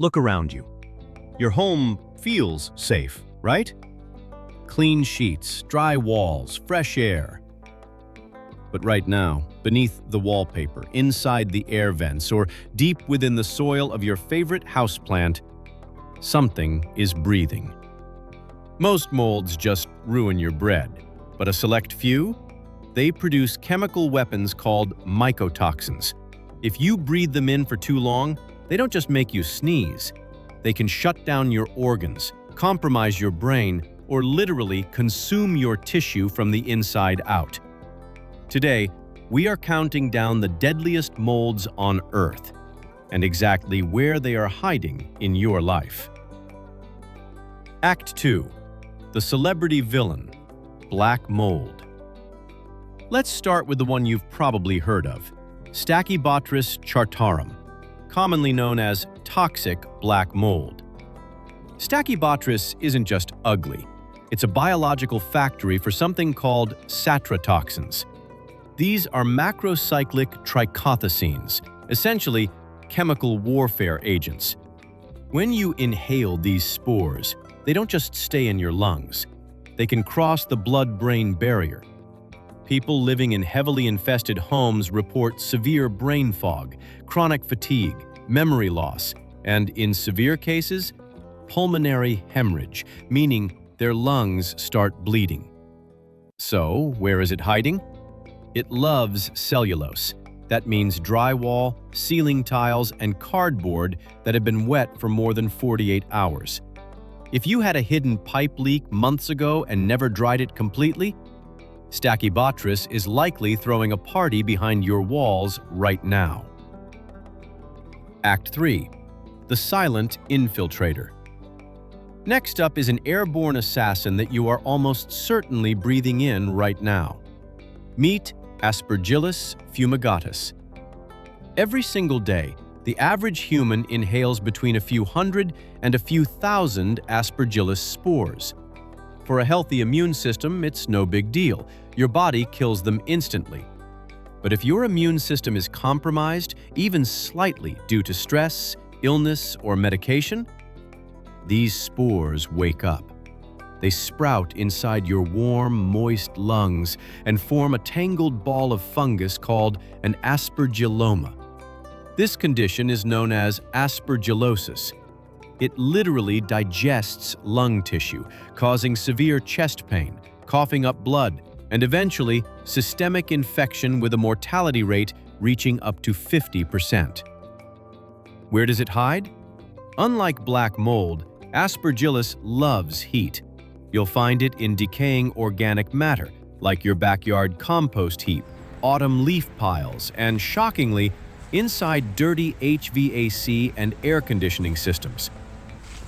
Look around you. Your home feels safe, right? Clean sheets, dry walls, fresh air. But right now, beneath the wallpaper, inside the air vents, or deep within the soil of your favorite houseplant, something is breathing. Most molds just ruin your bread, but a select few? They produce chemical weapons called mycotoxins. If you breathe them in for too long, they don't just make you sneeze. They can shut down your organs, compromise your brain, or literally consume your tissue from the inside out. Today, we are counting down the deadliest molds on Earth and exactly where they are hiding in your life. Act 2. The celebrity villain, black mold. Let's start with the one you've probably heard of, Stachybotrys chartarum, commonly known as toxic black mold. Stachybotrys isn't just ugly. It's a biological factory for something called satrotoxins. These are macrocyclic trichothecenes, essentially chemical warfare agents. When you inhale these spores, they don't just stay in your lungs. They can cross the blood-brain barrier. People living in heavily infested homes report severe brain fog, chronic fatigue, memory loss, and in severe cases, pulmonary hemorrhage, meaning their lungs start bleeding. So, where is it hiding? It loves cellulose. That means drywall, ceiling tiles, and cardboard that have been wet for more than 48 hours. If you had a hidden pipe leak months ago and never dried it completely, Stachybotrys is likely throwing a party behind your walls right now. Act 3. The silent infiltrator. Next up is an airborne assassin that you are almost certainly breathing in right now. Meet Aspergillus fumigatus. Every single day, the average human inhales between a few hundred and a few thousand Aspergillus spores. For a healthy immune system, it's no big deal. Your body kills them instantly. But if your immune system is compromised, even slightly due to stress, illness, or medication, these spores wake up. They sprout inside your warm, moist lungs and form a tangled ball of fungus called an aspergilloma. This condition is known as aspergillosis. It literally digests lung tissue, causing severe chest pain, coughing up blood, and eventually systemic infection with a mortality rate reaching up to 50%. Where does it hide? Unlike black mold, Aspergillus loves heat. You'll find it in decaying organic matter, like your backyard compost heap, autumn leaf piles, and shockingly, inside dirty HVAC and air conditioning systems.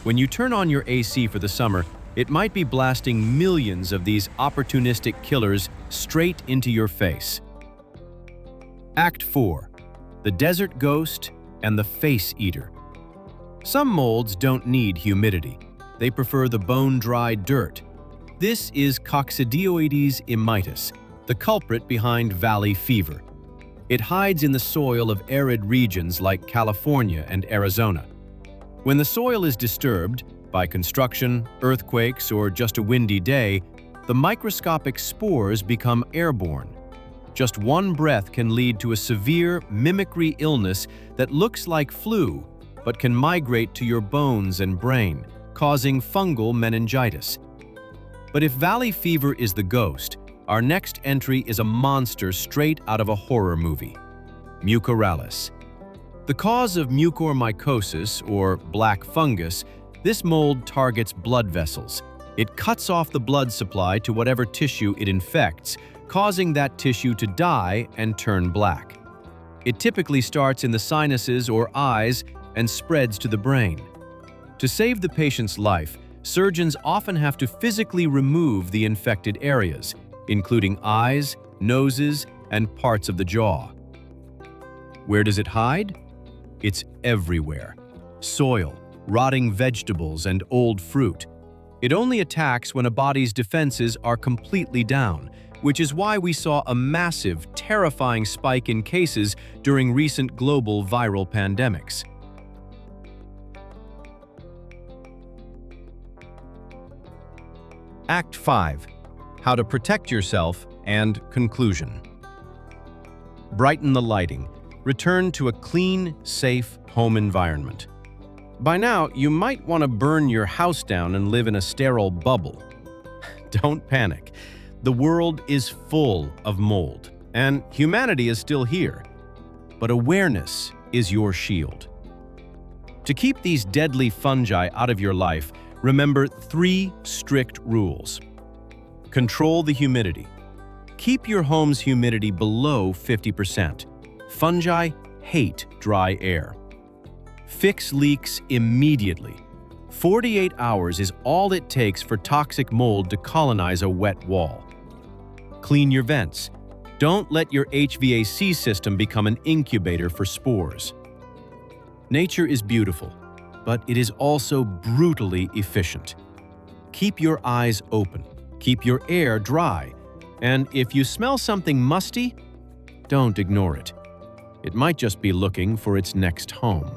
When you turn on your AC for the summer, it might be blasting millions of these opportunistic killers straight into your face. Act 4. The desert ghost and the face eater. Some molds don't need humidity. They prefer the bone-dry dirt. This is Coccidioides immitis, the culprit behind valley fever. It hides in the soil of arid regions like California and Arizona. When the soil is disturbed by construction, earthquakes, or just a windy day, the microscopic spores become airborne. Just one breath can lead to a severe mimicry illness that looks like flu, but can migrate to your bones and brain, causing fungal meningitis. But if valley fever is the ghost, our next entry is a monster straight out of a horror movie, mucorales. The cause of mucormycosis, or black fungus, this mold targets blood vessels. It cuts off the blood supply to whatever tissue it infects, causing that tissue to die and turn black. It typically starts in the sinuses or eyes and spreads to the brain. To save the patient's life, surgeons often have to physically remove the infected areas, including eyes, noses, and parts of the jaw. Where does it hide? It's everywhere. Soil, rotting vegetables, and old fruit. It only attacks when a body's defenses are completely down, which is why we saw a massive, terrifying spike in cases during recent global viral pandemics. Act 5. How to protect yourself and conclusion. Brighten the lighting. Return to a clean, safe home environment. By now, you might want to burn your house down and live in a sterile bubble. Don't panic. The world is full of mold, and humanity is still here. But awareness is your shield. To keep these deadly fungi out of your life, remember 3 strict rules. Control the humidity. Keep your home's humidity below 50%. Fungi hate dry air. Fix leaks immediately. 48 hours is all it takes for toxic mold to colonize a wet wall. Clean your vents. Don't let your HVAC system become an incubator for spores. Nature is beautiful, but it is also brutally efficient. Keep your eyes open. Keep your air dry. And if you smell something musty, don't ignore it. It might just be looking for its next home.